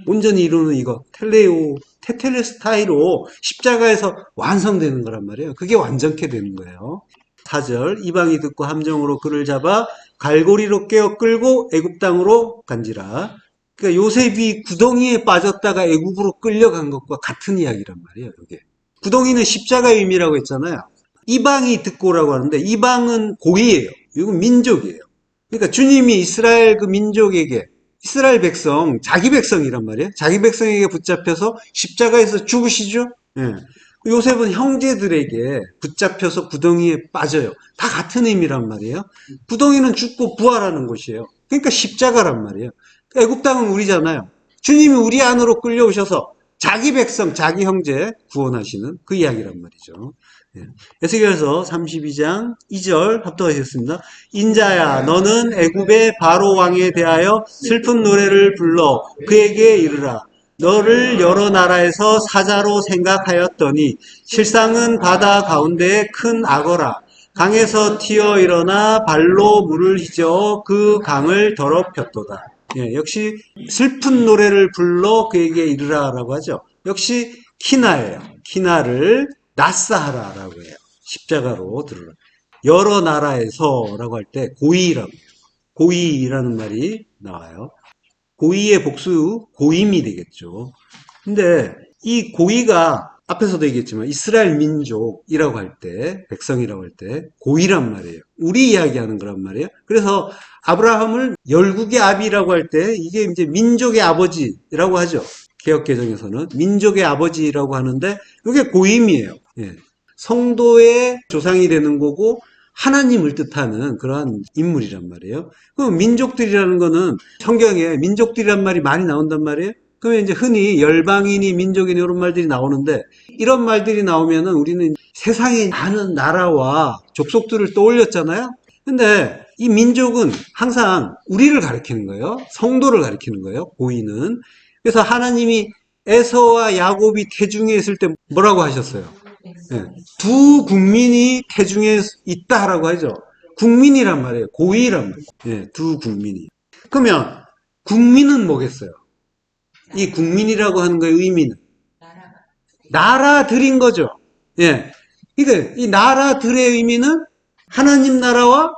온전히 이루는 이거 테텔레스타이로 십자가에서 완성되는 거란 말이에요. 그게 완전케 되는 거예요. 4절 이방이 듣고 함정으로 그를 잡아 갈고리로 깨어 끌고 애굽 땅으로 간지라. 그러니까 요셉이 구덩이에 빠졌다가 애굽으로 끌려간 것과 같은 이야기란 말이에요. 이게 구덩이는 십자가의 의미라고 했잖아요. 이방이 듣고 오라고 하는데 이방은 고의예요. 이건 민족이에요. 그러니까 주님이 이스라엘 그 민족에게 이스라엘 백성, 자기 백성이란 말이에요. 자기 백성에게 붙잡혀서 십자가에서 죽으시죠. 예. 요셉은 형제들에게 붙잡혀서 구덩이에 빠져요. 다 같은 의미란 말이에요. 구덩이는 죽고 부활하는 곳이에요. 그러니까 십자가란 말이에요. 애굽 땅은 우리잖아요. 주님이 우리 안으로 끌려오셔서 자기 백성, 자기 형제 구원하시는 그 이야기란 말이죠. 예. 에스겔서 32장 2절 합독하시겠습니다. 인자야 너는 애굽의 바로 왕에 대하여 슬픈 노래를 불러 그에게 이르라. 너를 여러 나라에서 사자로 생각하였더니 실상은 바다 가운데에 큰 악어라. 강에서 튀어 일어나 발로 물을 휘저어 그 강을 더럽혔도다. 예, 역시 슬픈 노래를 불러 그에게 이르라라고 하죠. 역시 키나예요. 키나를 낫사하라라고 해요. 십자가로 들으라. 여러 나라에서라고 할 때 고이라고 해요. 고이라는 말이 나와요. 고의의 복수 고임이 되겠죠. 근데 이 고의가 앞에서도 얘기했지만 이스라엘 민족이라고 할 때, 백성이라고 할 때 고의란 말이에요. 우리 이야기하는 거란 말이에요. 그래서 아브라함을 열국의 아비라고 할 때 이게 이제 민족의 아버지라고 하죠. 개혁개정에서는 민족의 아버지라고 하는데 이게 고임이에요. 예. 성도의 조상이 되는 거고 하나님을 뜻하는 그러한 인물이란 말이에요. 그럼 민족들이라는 거는 성경에 민족들이란 말이 많이 나온단 말이에요. 그러면 이제 흔히 열방이니 민족이니 이런 말들이 나오는데 이런 말들이 나오면은 우리는 세상에 많은 나라와 족속들을 떠올렸잖아요. 근데 이 민족은 항상 우리를 가리키는 거예요. 성도를 가리키는 거예요. 고인은. 그래서 하나님이 에서와 야곱이 태중에 있을 때 뭐라고 하셨어요? 예, 두 국민이 태중에 있다라고 하죠. 국민이란 말이에요. 고의란 말이에요. 예, 두 국민이. 그러면 국민은 뭐겠어요? 이 국민이라고 하는 거의 의미는 나라들인 거죠. 예. 그러니까 이 나라들의 의미는 하나님 나라와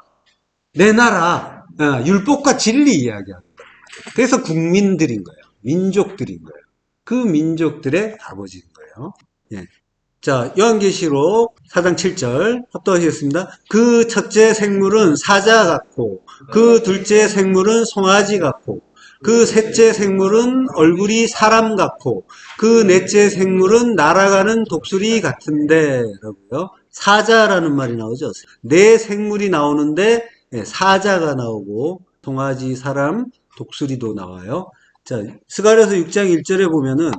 내 나라, 율법과 진리 이야기하는 거예요. 그래서 국민들인 거예요. 민족들인 거예요. 그 민족들의 아버지인 거예요. 예. 자, 요한계시록 4장 7절 합독하시겠습니다. 그 첫째 생물은 사자 같고 그 둘째 생물은 송아지 같고 그 셋째 생물은 얼굴이 사람 같고 그 넷째 생물은 날아가는 독수리 같은데 라고요. 사자라는 말이 나오죠. 네 생물이 나오는데 사자가 나오고 송아지, 사람, 독수리도 나와요. 자, 스가랴서 6장 1절에 보면은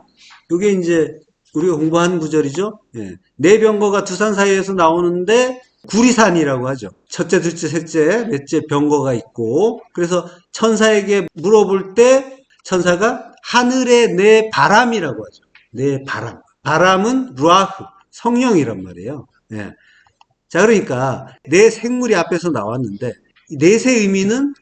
이게 이제 우리가 공부한 구절이죠. 예. 네 병거가 두 산 사이에서 나오는데 구리산이라고 하죠. 첫째, 둘째, 셋째, 넷째 병거가 있고 그래서 천사에게 물어볼 때 천사가 하늘의 네 바람이라고 하죠. 네 바람. 바람은 루아흐, 성령이란 말이에요. 예. 자, 그러니까 네 생물이 앞에서 나왔는데 넷의 의미는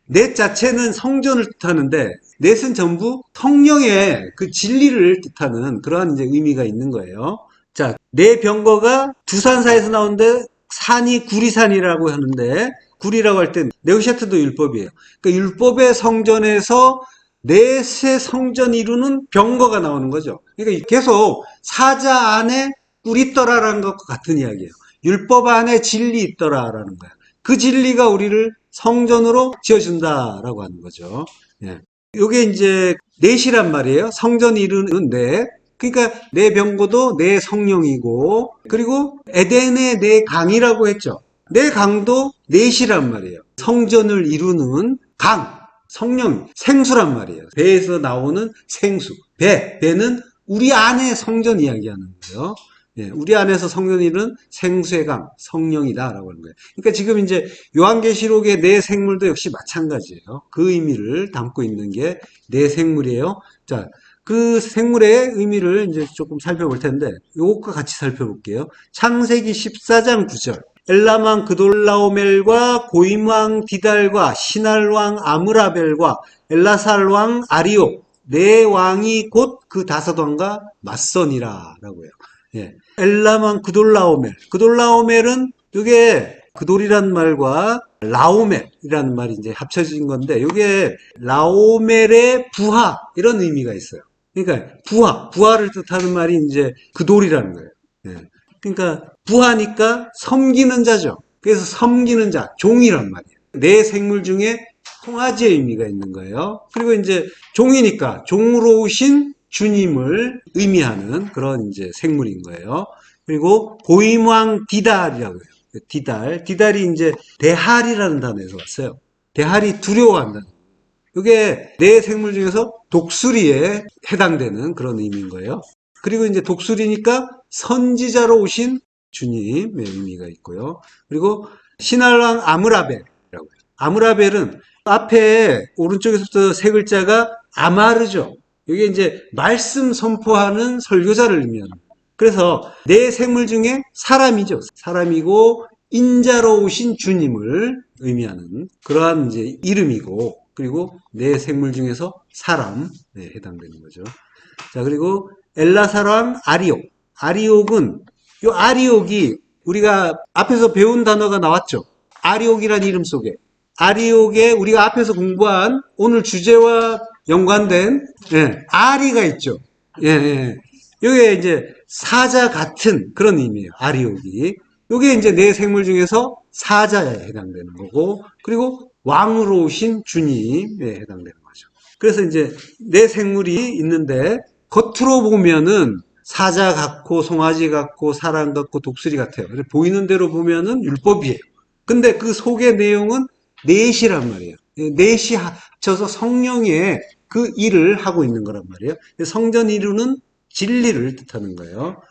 넷 자체는 성전을 뜻하는데 넷은 전부 성령의 그 진리를 뜻하는 그러한 이제 의미가 있는 거예요. 자, 네 병거가 두 산 사이에서 나오는데 산이 구리산이라고 하는데 구리라고 할 땐 네오샤트도 율법이에요. 그러니까 율법의 성전에서 넷의 성전이 이루는 병거가 나오는 거죠. 그러니까 계속 사자 안에 꿀이 있더라라는 것과 같은 이야기예요. 율법 안에 진리 있더라라는 거야. 그 진리가 우리를 성전으로 지어준다라고 하는 거죠. 예. 요게 이제 넷이란 말이에요. 성전이 이루는 넷. 그러니까 내 병고도 내 성령이고 그리고 에덴의 내 강이라고 했죠. 내 강도 넷이란 말이에요. 성전을 이루는 강, 성령, 생수란 말이에요. 배에서 나오는 생수. 배는 우리 안에 성전 이야기하는 거예요. 예, 우리 안에서 성전이는 생수의 강, 성령이다라고 하는 거예요. 그러니까 지금 이제 요한계시록의 네 생물도 역시 마찬가지예요. 그 의미를 담고 있는 게 네 생물이에요. 자, 그 생물의 의미를 이제 조금 살펴볼 텐데, 요것과 같이 살펴볼게요. 창세기 14장 9절. 엘람왕 그돌라오멜과 고임왕 디달과 신할왕 아므라벨과 엘라살왕 아리오 네 왕이 곧 그 다섯 왕과 맞서니라 라고 해요. 예. 엘람왕 그돌라오멜. 그돌라오멜은 이게 그돌이란 말과 라오멜이라는 말이 이제 합쳐진 건데, 이게 라오멜의 부하 이런 의미가 있어요. 그러니까 부하를 뜻하는 말이 이제 그돌이라는 거예요. 예. 그러니까 부하니까 섬기는 자죠. 그래서 섬기는 자, 종이란 말이에요. 내 생물 중에 송아지의 의미가 있는 거예요. 그리고 이제 종이니까 종으로 오신 주님을 의미하는 그런 이제 생물인 거예요. 그리고 고임왕 디달이라고 해요. 디달이 이제 대할이라는 단어에서 왔어요. 대할이 두려워한다. 이게 내 생물 중에서 독수리에 해당되는 그런 의미인 거예요. 그리고 이제 독수리니까 선지자로 오신 주님의 의미가 있고요. 그리고 신할왕 아므라벨이라고 해요. 아므라벨은 앞에 오른쪽에서부터 세 글자가 아마르죠. 이게 이제 말씀 선포하는 설교자를 의미하는 거예요. 그래서 내 생물 중에 사람이죠. 사람이고 인자로 오신 주님을 의미하는 그러한 이제 이름이고, 그리고 내 생물 중에서 사람에 해당되는 거죠. 자, 그리고 엘라사람 아리옥. 아리옥은, 요 아리옥이 우리가 앞에서 배운 단어가 나왔죠. 아리옥이라는 이름 속에. 아리옥에 우리가 앞에서 공부한 오늘 주제와 연관된, 아리가 있죠. 예, 예. 요게 이제 사자 같은 그런 의미예요. 아리옥이. 요게 이제 내 생물 중에서 사자에 해당되는 거고, 그리고 왕으로 오신 주님에 해당되는 거죠. 그래서 이제 내 생물이 있는데 겉으로 보면은 사자 같고 송아지 같고 사람 같고 독수리 같아요. 보이는 대로 보면은 율법이에요. 근데 그 속의 내용은 넷이란 말이에요. 넷이 합쳐서 성령의 그 일을 하고 있는 거란 말이에요. 성전 이루는 진리를 뜻하는 거예요.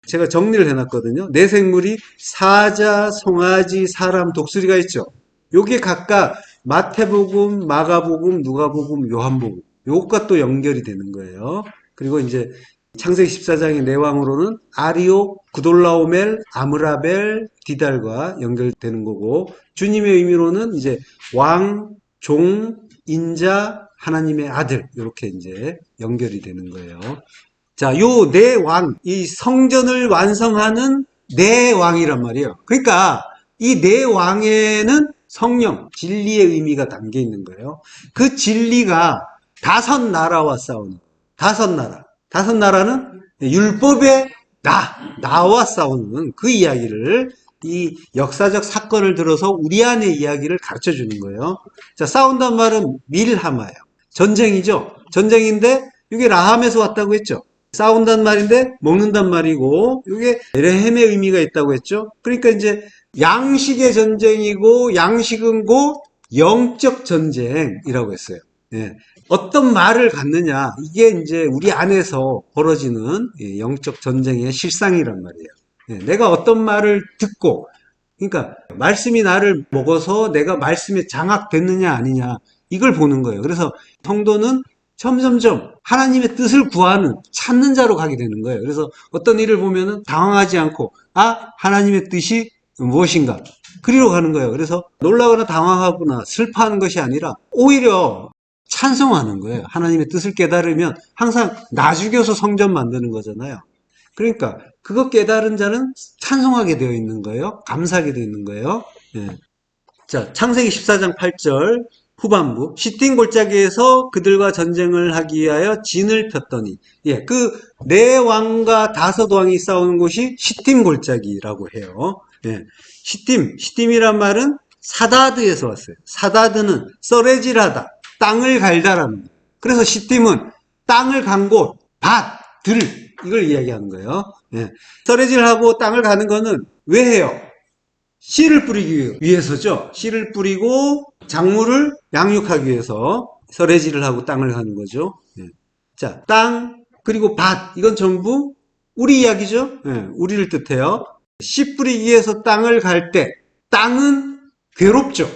제가 정리를 해놨거든요. 내 생물이 사자, 송아지, 사람, 독수리가 있죠. 요게 각각 마태복음, 마가복음, 누가복음, 요한복음, 요것과 또 연결이 되는 거예요. 그리고 이제 창세기 14장의 내왕으로는 아리옥, 그돌라오멜, 아므라벨, 디달과 연결되는 거고, 주님의 의미로는 이제 왕, 종, 인자, 하나님의 아들, 이렇게 이제 연결이 되는 거예요. 자, 요 네 왕, 이 성전을 완성하는 네 왕이란 말이에요. 그러니까 이 네 왕에는 성령, 진리의 의미가 담겨 있는 거예요. 그 진리가 다섯 나라와 싸우는, 다섯 나라. 다섯 나라는 율법의 나와 싸우는 그 이야기를, 이 역사적 사건을 들어서 우리 안의 이야기를 가르쳐 주는 거예요. 자, 싸운단 말은 밀하마예요. 전쟁이죠. 전쟁인데 이게 라함에서 왔다고 했죠. 싸운단 말인데 먹는단 말이고, 이게 레헴의 의미가 있다고 했죠. 그러니까 이제 양식의 전쟁이고, 양식은 곧 영적 전쟁이라고 했어요. 예. 어떤 말을 갖느냐, 이게 이제 우리 안에서 벌어지는 영적 전쟁의 실상이란 말이에요. 예. 내가 어떤 말을 듣고, 그러니까 말씀이 나를 먹어서 내가 말씀에 장악됐느냐 아니냐, 이걸 보는 거예요. 그래서 성도는 점점점 하나님의 뜻을 구하는, 찾는 자로 가게 되는 거예요. 그래서 어떤 일을 보면은 당황하지 않고, 하나님의 뜻이 무엇인가, 그리로 가는 거예요. 그래서 놀라거나 당황하거나 슬퍼하는 것이 아니라 오히려 찬송하는 거예요. 하나님의 뜻을 깨달으면 항상 나 죽여서 성전 만드는 거잖아요. 그러니까 그거 깨달은 자는 찬송하게 되어 있는 거예요. 감사하게 되어 있는 거예요. 예. 자, 창세기 14장 8절 후반부, 시팀 골짜기에서 그들과 전쟁을 하기 위하여 진을 폈더니, 예, 그 네 왕과 다섯 왕이 싸우는 곳이 시팀 골짜기라고 해요. 예, 시팀이란 말은 사다드에서 왔어요. 사다드는 썰해질하다, 땅을 갈다라는 거예요. 그래서 시팀은 땅을 간 곳, 밭, 들, 이걸 이야기하는 거예요. 예, 썰해질하고 땅을 가는 거는 왜 해요? 씨를 뿌리기 위해서죠. 씨를 뿌리고 작물을 양육하기 위해서 설해질을 하고 땅을 가는 거죠. 예. 자, 땅, 그리고 밭, 이건 전부 우리 이야기죠. 예, 우리를 뜻해요. 씨 뿌리기 위해서 땅을 갈 때, 땅은 괴롭죠.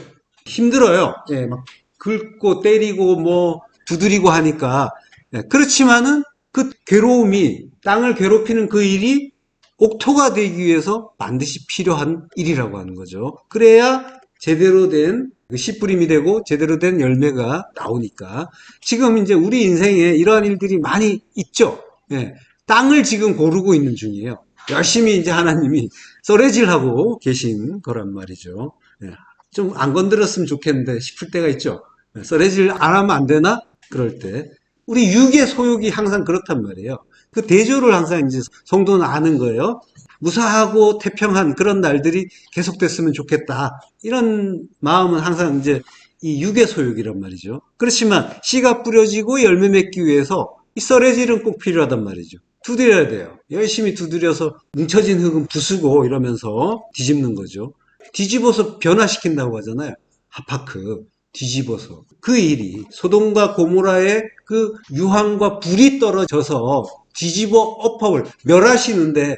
힘들어요. 예, 막 긁고 때리고 뭐 두드리고 하니까. 예, 그렇지만은 그 괴로움이, 땅을 괴롭히는 그 일이 옥토가 되기 위해서 반드시 필요한 일이라고 하는 거죠. 그래야 제대로 된 씨뿌림이 되고 제대로 된 열매가 나오니까. 지금 이제 우리 인생에 이러한 일들이 많이 있죠. 예, 땅을 지금 고르고 있는 중이에요. 열심히 이제 하나님이 썰애질하고 계신 거란 말이죠. 예. 좀 안 건드렸으면 좋겠는데 싶을 때가 있죠. 예, 썰애질 안 하면 안 되나? 그럴 때. 우리 육의 소욕이 항상 그렇단 말이에요. 그 대조를 항상 이제 성도는 아는 거예요. 무사하고 태평한 그런 날들이 계속됐으면 좋겠다. 이런 마음은 항상 이제 이 육의 소욕이란 말이죠. 그렇지만 씨가 뿌려지고 열매 맺기 위해서 이 썰애질은 꼭 필요하단 말이죠. 두드려야 돼요. 열심히 두드려서 뭉쳐진 흙은 부수고 이러면서 뒤집는 거죠. 뒤집어서 변화시킨다고 하잖아요. 하파크. 뒤집어서. 그 일이 소돔과 고모라의 그 유황과 불이 떨어져서 뒤집어 엎어을 멸하시는데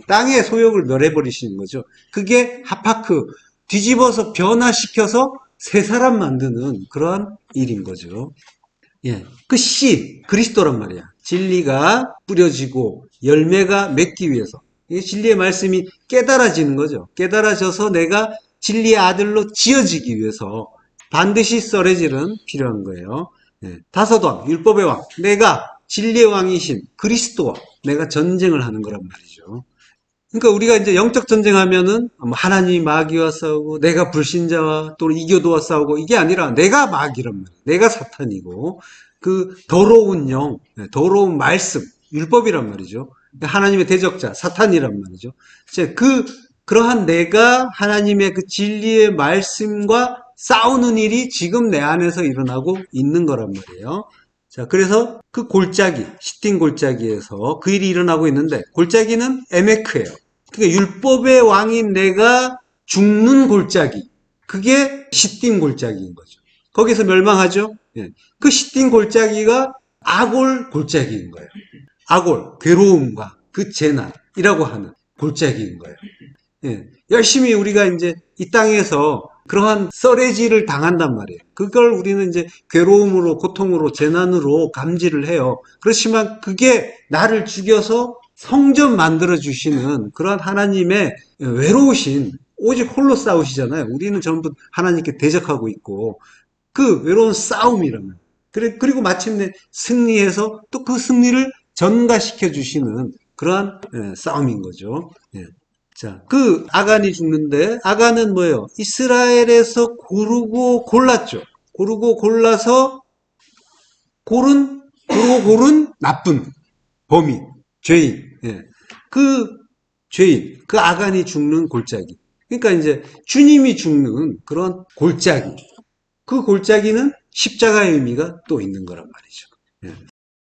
땅의 소욕을 멸해버리시는 거죠. 그게 하파크. 뒤집어서 변화시켜서 새 사람 만드는 그러한 일인 거죠. 예, 그 씨, 그리스도란 말이야. 진리가 뿌려지고 열매가 맺기 위해서. 이 진리의 말씀이 깨달아지는 거죠. 깨달아져서 내가 진리의 아들로 지어지기 위해서 반드시 썰애질은 필요한 거예요. 예, 다섯 왕, 율법의 왕. 내가 진리의 왕이신 그리스도와 내가 전쟁을 하는 거란 말이죠. 그러니까 우리가 이제 영적 전쟁하면은 하나님이 마귀와 싸우고 내가 불신자와 또 이교도와 싸우고 이게 아니라 내가 마귀란 말이에요. 내가 사탄이고 그 더러운 영, 더러운 말씀, 율법이란 말이죠. 하나님의 대적자, 사탄이란 말이죠. 이제 그러한 내가 하나님의 그 진리의 말씀과 싸우는 일이 지금 내 안에서 일어나고 있는 거란 말이에요. 자, 그래서 그 골짜기, 시딘 골짜기에서 그 일이 일어나고 있는데 골짜기는 에메크예요. 그러니까 율법의 왕인 내가 죽는 골짜기. 그게 시딘 골짜기인 거죠. 거기서 멸망하죠. 예. 그 시딘 골짜기가 아골 골짜기인 거예요. 아골, 괴로움과 그 재난이라고 하는 골짜기인 거예요. 예. 열심히 우리가 이제 이 땅에서 그러한 썰애질을 당한단 말이에요. 그걸 우리는 이제 괴로움으로, 고통으로, 재난으로 감지를 해요. 그렇지만 그게 나를 죽여서 성전 만들어 주시는 그런 하나님의 외로우신 오직 홀로 싸우시잖아요. 우리는 전부 하나님께 대적하고 있고 그 외로운 싸움이라면 그리고 마침내 승리해서 또 그 승리를 전가시켜 주시는 그러한 싸움인 거죠. 예. 자, 그 아간이 죽는데 아간은 뭐예요? 이스라엘에서 고르고 골랐죠. 고르고 골라서 고른 나쁜 범인, 죄인. 예. 그 죄인, 그 아간이 죽는 골짜기. 그러니까 이제 주님이 죽는 그런 골짜기. 그 골짜기는 십자가의 의미가 또 있는 거란 말이죠. 예.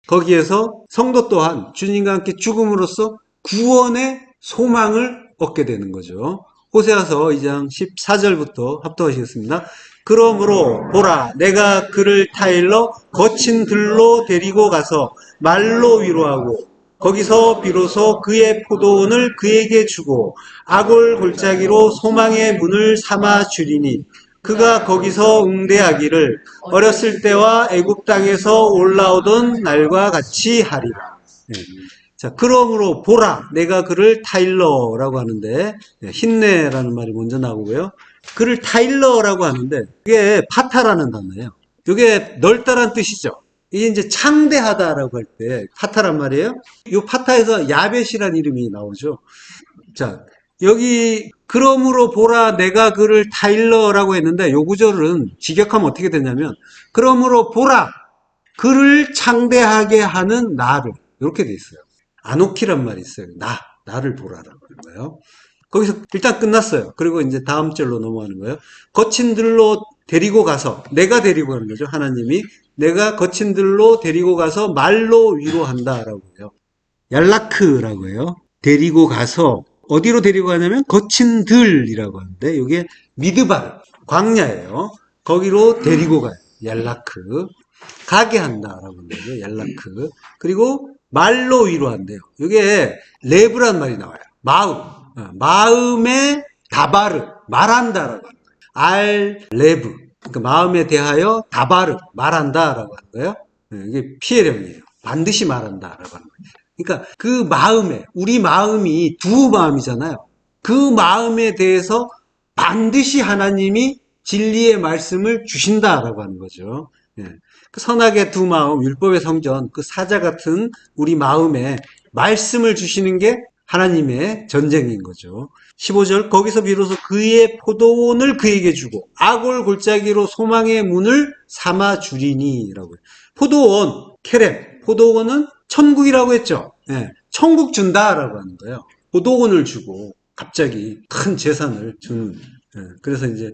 거기에서 성도 또한 주님과 함께 죽음으로써 구원의 소망을 얻게 되는 거죠. 호세아서 2장 14절부터 합독하시겠습니다. 그러므로 보라 내가 그를 타일러 거친 들로 데리고 가서 말로 위로하고 거기서 비로소 그의 포도원을 그에게 주고 아골 골짜기로 소망의 문을 삼아 주리니 그가 거기서 응대하기를 어렸을 때와 애굽 땅에서 올라오던 날과 같이 하리라. 네. 자, 그러므로 보라 내가 그를 타일러라고 하는데 힘내라는 말이 먼저 나오고요. 그를 타일러라고 하는데 이게 파타라는 단어예요. 이게 넓다란 뜻이죠. 이게 이제 창대하다라고 할 때 파타란 말이에요. 이 파타에서 야벳이라는 이름이 나오죠. 자, 여기 그러므로 보라 내가 그를 타일러라고 했는데 요 구절은 직역하면 어떻게 되냐면 그러므로 보라 그를 창대하게 하는 나를 이렇게 돼 있어요. 아노키란 말이 있어요. 나를 보라라고 하는 거예요. 거기서 일단 끝났어요. 그리고 이제 다음 절로 넘어가는 거예요. 거친 들로 데리고 가서 내가 데리고 가는 거죠. 하나님이 내가 거친 들로 데리고 가서 말로 위로한다라고 해요. 얄라크라고 해요. 데리고 가서 어디로 데리고 가냐면 거친 들이라고 하는데 이게 미드발 광야예요. 거기로 데리고 가요. 얄라크 가게 한다라고 하는 거죠. 얄라크 그리고 말로 위로한대요. 이게 레브란 말이 나와요. 마음의 다바르 말한다라고 하는 거예요. 알 레브 그러니까 마음에 대하여 다바르 말한다라고 하는 거예요. 이게 피해령이에요. 반드시 말한다라고 하는 거예요. 그러니까 그 마음에 우리 마음이 두 마음이잖아요. 그 마음에 대해서 반드시 하나님이 진리의 말씀을 주신다라고 하는 거죠. 예. 그 선악의 두 마음, 율법의 성전, 그 사자 같은 우리 마음에 말씀을 주시는 게 하나님의 전쟁인 거죠. 15절 거기서 비로소 그의 포도원을 그에게 주고 아골 골짜기로 소망의 문을 삼아 주리니 라고 해요. 포도원, 케렘, 포도원은 천국이라고 했죠. 예, 천국 준다라고 하는 거예요. 포도원을 주고 갑자기 큰 재산을 주는. 예, 그래서 이제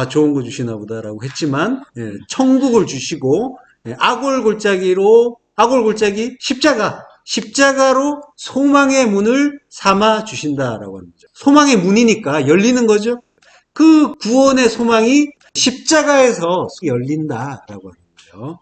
좋은 거 주시나 보다라고 했지만 천국을 주시고 아골 골짜기 십자가로 소망의 문을 삼아 주신다라고 하는 거죠. 소망의 문이니까 열리는 거죠. 그 구원의 소망이 십자가에서 열린다라고 하는 거예요.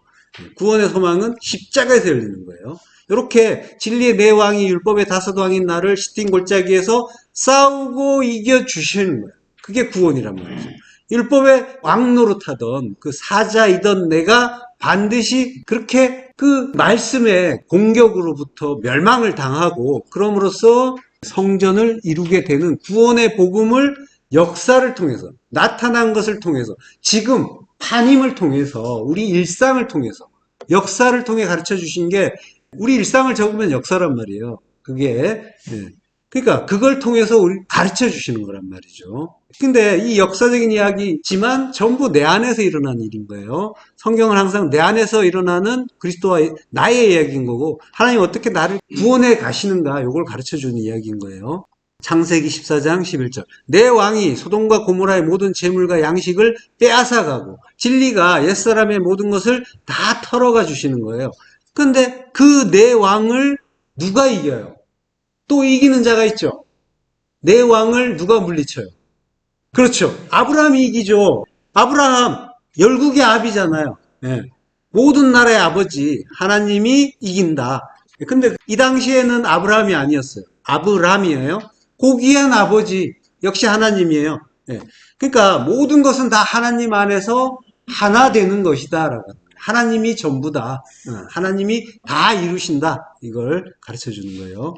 구원의 소망은 십자가에서 열리는 거예요. 이렇게 진리의 네 왕이 율법의 다섯 왕인 나를 시딘 골짜기에서 싸우고 이겨 주시는 거예요. 그게 구원이란 말이죠. 율법의 왕 노릇하던 그 사자이던 내가 반드시 그렇게 그 말씀의 공격으로부터 멸망을 당하고 그럼으로써 성전을 이루게 되는 구원의 복음을 역사를 통해서 나타난 것을 통해서 지금 판임을 통해서 우리 일상을 통해서 역사를 통해 가르쳐 주신 게 우리 일상을 적으면 역사란 말이에요. 그게 그러니까 그걸 통해서 우리 가르쳐 주시는 거란 말이죠. 근데 이 역사적인 이야기지만 전부 내 안에서 일어난 일인 거예요. 성경은 항상 내 안에서 일어나는 그리스도와 나의 이야기인 거고 하나님 어떻게 나를 구원해 가시는가 이걸 가르쳐 주는 이야기인 거예요. 창세기 14장 11절 내 왕이 소돔과 고모라의 모든 재물과 양식을 빼앗아가고 진리가 옛사람의 모든 것을 다 털어가 주시는 거예요. 근데 그 내 왕을 누가 이겨요? 또 이기는 자가 있죠. 내 왕을 누가 물리쳐요? 그렇죠. 아브라함이 이기죠. 아브라함 열국의 아비잖아요. 모든 나라의 아버지 하나님이 이긴다. 근데 이 당시에는 아브라함이 아니었어요. 아브람이에요. 고귀한 아버지 역시 하나님이에요. 그러니까 모든 것은 다 하나님 안에서 하나 되는 것이다. 하나님이 전부다. 하나님이 다 이루신다. 이걸 가르쳐 주는 거예요.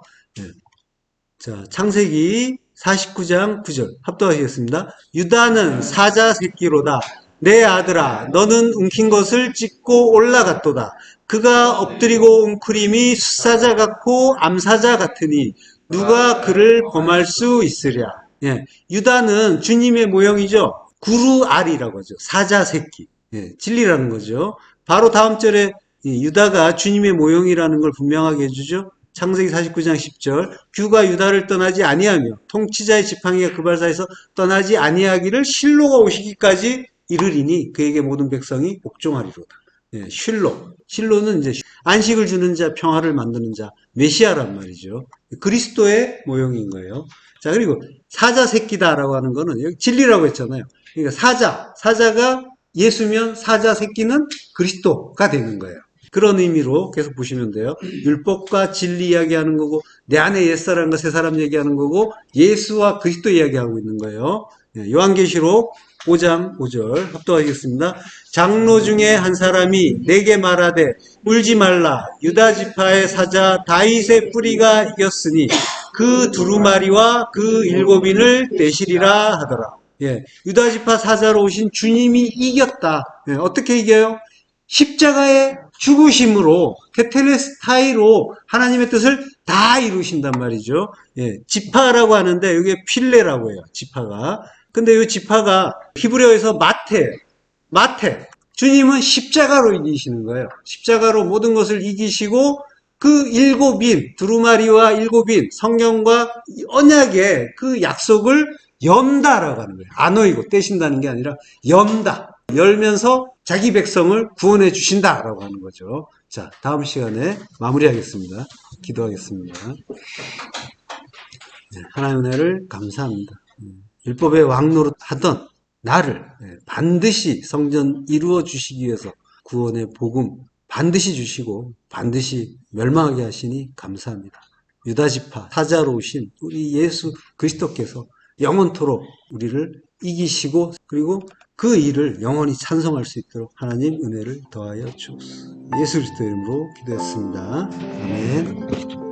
자, 창세기 49장 9절 합독하시겠습니다. 유다는 사자 새끼로다. 내 아들아 너는 움킨 것을 찢고 올라갔도다. 그가 엎드리고 웅크림이 숫사자 같고 암사자 같으니 누가 그를 범할 수 있으랴. 유다는 주님의 모형이죠. 구루알이라고 하죠. 사자 새끼. 진리라는 거죠. 바로 다음 절에 유다가 주님의 모형이라는 걸 분명하게 해주죠. 창세기 49장 10절 규가 유다를 떠나지 아니하며 통치자의 지팡이가 그 발사에서 떠나지 아니하기를 실로가 오시기까지 이르리니 그에게 모든 백성이 복종하리로다. 실로는 이제 안식을 주는 자, 평화를 만드는 자, 메시아란 말이죠. 그리스도의 모형인 거예요. 자, 그리고 사자 새끼다라고 하는 거는 여기 진리라고 했잖아요. 그러니까 사자가 예수면 사자 새끼는 그리스도가 되는 거예요. 그런 의미로 계속 보시면 돼요. 율법과 진리 이야기하는 거고 내 안에 옛사람과 새사람 얘기하는 거고 예수와 그리스도 이야기하고 있는 거예요. 요한계시록 5장 5절 합독하겠습니다. 장로 중에 한 사람이 내게 말하되 울지 말라. 유다 지파의 사자 다윗의 뿌리가 이겼으니 그 두루마리와 그 일곱인을 떼시리라 하더라. 유다 지파 사자로 오신 주님이 이겼다. 어떻게 이겨요? 십자가의 죽으심으로 테텔레스타이로 하나님의 뜻을 다 이루신단 말이죠. 지파라고 하는데 이게 필레라고 해요. 지파가. 근데 이 지파가 히브리어에서 마테. 주님은 십자가로 이기시는 거예요. 십자가로 모든 것을 이기시고 그 일곱인, 두루마리와 일곱인, 성경과 언약의 그 약속을 연다라고 하는 거예요. 안어이고 떼신다는 게 아니라 연다. 열면서 자기 백성을 구원해 주신다라고 하는 거죠. 자, 다음 시간에 마무리하겠습니다. 기도하겠습니다. 하나님의 은혜를 감사합니다. 율법의 왕노릇 하던 나를 반드시 성전 이루어 주시기 위해서 구원의 복음 반드시 주시고 반드시 멸망하게 하시니 감사합니다. 유다지파 사자로 오신 우리 예수 그리스도께서 영원토록 우리를 이기시고 그리고 그 일을 영원히 찬송할 수 있도록 하나님 은혜를 더하여 주옵소서. 예수 그리스도 이름으로 기도했습니다. 아멘.